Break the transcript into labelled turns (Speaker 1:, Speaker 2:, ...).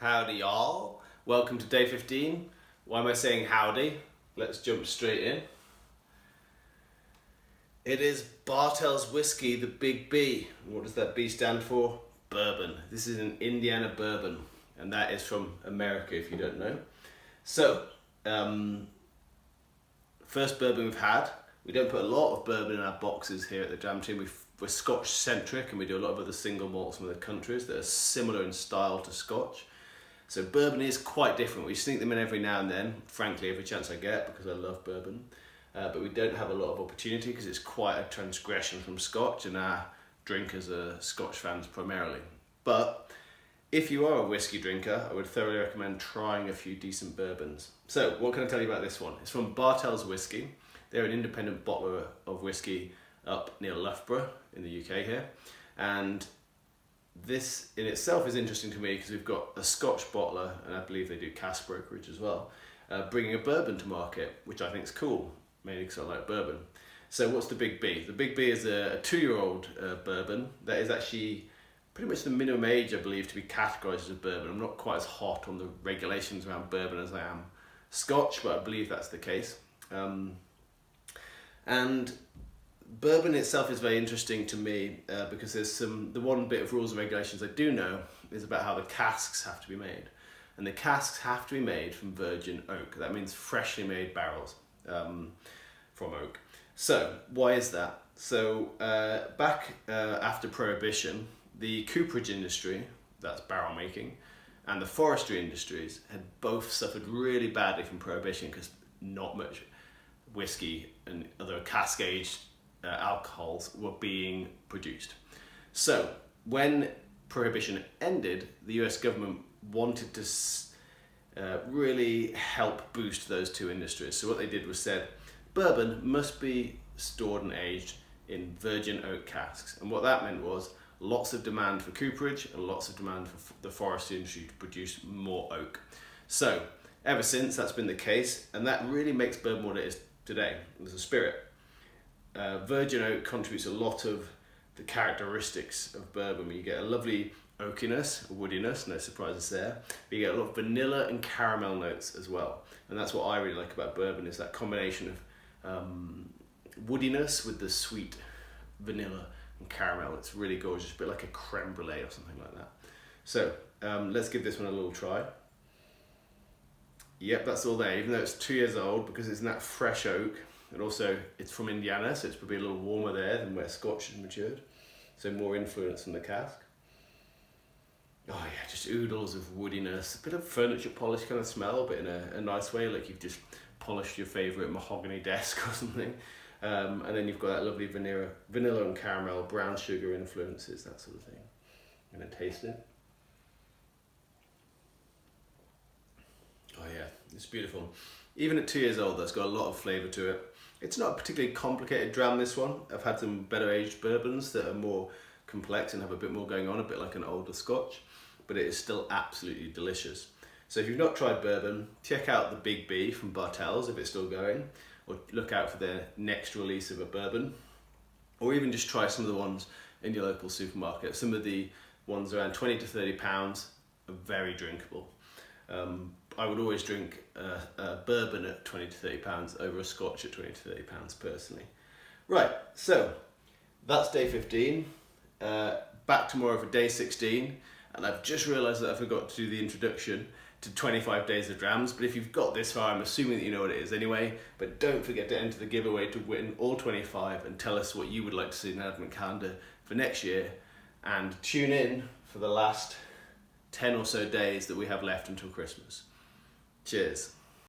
Speaker 1: Howdy y'all, welcome to day 15. Why am I saying howdy? Let's jump straight in. It is Bartels Whisky, the big B. What does that B stand for? Bourbon. This is an Indiana bourbon, and that is from America if you don't know. So, first bourbon we've had. We don't put a lot of bourbon in our boxes here at the Jam Team. We're Scotch centric, and we do a lot of other single malts from other countries that are similar in style to Scotch. So bourbon is quite different. We sneak them in every now and then, frankly, every chance I get, because I love bourbon. But we don't have a lot of opportunity because it's quite a transgression from Scotch, and our drinkers are Scotch fans primarily. But if you are a whiskey drinker, I would thoroughly recommend trying a few decent bourbons. So what can I tell you about this one? It's from Bartels Whisky. They're an independent bottler of whiskey up near Loughborough in the UK here. And this in itself is interesting to me because we've got a Scotch bottler, and I believe they do cask brokerage as well, bringing a bourbon to market, which I think is cool, mainly because I like bourbon. So what's the Big B? The Big B is a 2-year-old bourbon that is actually pretty much the minimum age, I believe, to be categorised as a bourbon. I'm not quite as hot on the regulations around bourbon as I am Scotch, but I believe that's the case. And bourbon itself is very interesting to me because there's the one bit of rules and regulations I do know is about how the casks have to be made. And the casks have to be made from virgin oak. That means freshly made barrels from oak. So why is that? So back after Prohibition, the cooperage industry, that's barrel making, and the forestry industries had both suffered really badly from Prohibition because not much whiskey and other cask-aged alcohols were being produced. So when Prohibition ended, the US government wanted to really help boost those two industries. So what they did was said, bourbon must be stored and aged in virgin oak casks. And what that meant was lots of demand for cooperage and lots of demand for the forestry industry to produce more oak. So ever since, that's been the case, and that really makes bourbon what it is today as a spirit. Virgin oak contributes a lot of the characteristics of bourbon. You get a lovely oakiness, woodiness, no surprises there. But you get a lot of vanilla and caramel notes as well. And that's what I really like about bourbon, is that combination of woodiness with the sweet vanilla and caramel. It's really gorgeous, a bit like a creme brulee or something like that. So let's give this one a little try. Yep, that's all there, even though it's 2 years old, because it's in that fresh oak. And also, it's from Indiana, so it's probably a little warmer there than where Scotch has matured. So more influence from the cask. Oh yeah, just oodles of woodiness, a bit of furniture polish kind of smell, but in a nice way, like you've just polished your favourite mahogany desk or something. And then you've got that lovely vanilla and caramel, brown sugar influences, that sort of thing. I'm going to taste it. Oh yeah, it's beautiful. Even at 2 years old, that's got a lot of flavour to it. It's not a particularly complicated dram, this one. I've had some better aged bourbons that are more complex and have a bit more going on, a bit like an older Scotch, but it is still absolutely delicious. So if you've not tried bourbon, check out the Big B from Bartels if it's still going, or look out for their next release of a bourbon, or even just try some of the ones in your local supermarket. Some of the ones around 20 to 30 pounds are very drinkable. I would always drink a bourbon at 20 to 30 pounds over a Scotch at 20 to 30 pounds personally. Right, so that's day 15. Back tomorrow for day 16. And I've just realised that I forgot to do the introduction to 25 days of drams. But if you've got this far, I'm assuming that you know what it is anyway. But don't forget to enter the giveaway to win all 25 and tell us what you would like to see in an advent calendar for next year. And tune in for the last 10 or so days that we have left until Christmas. Cheers.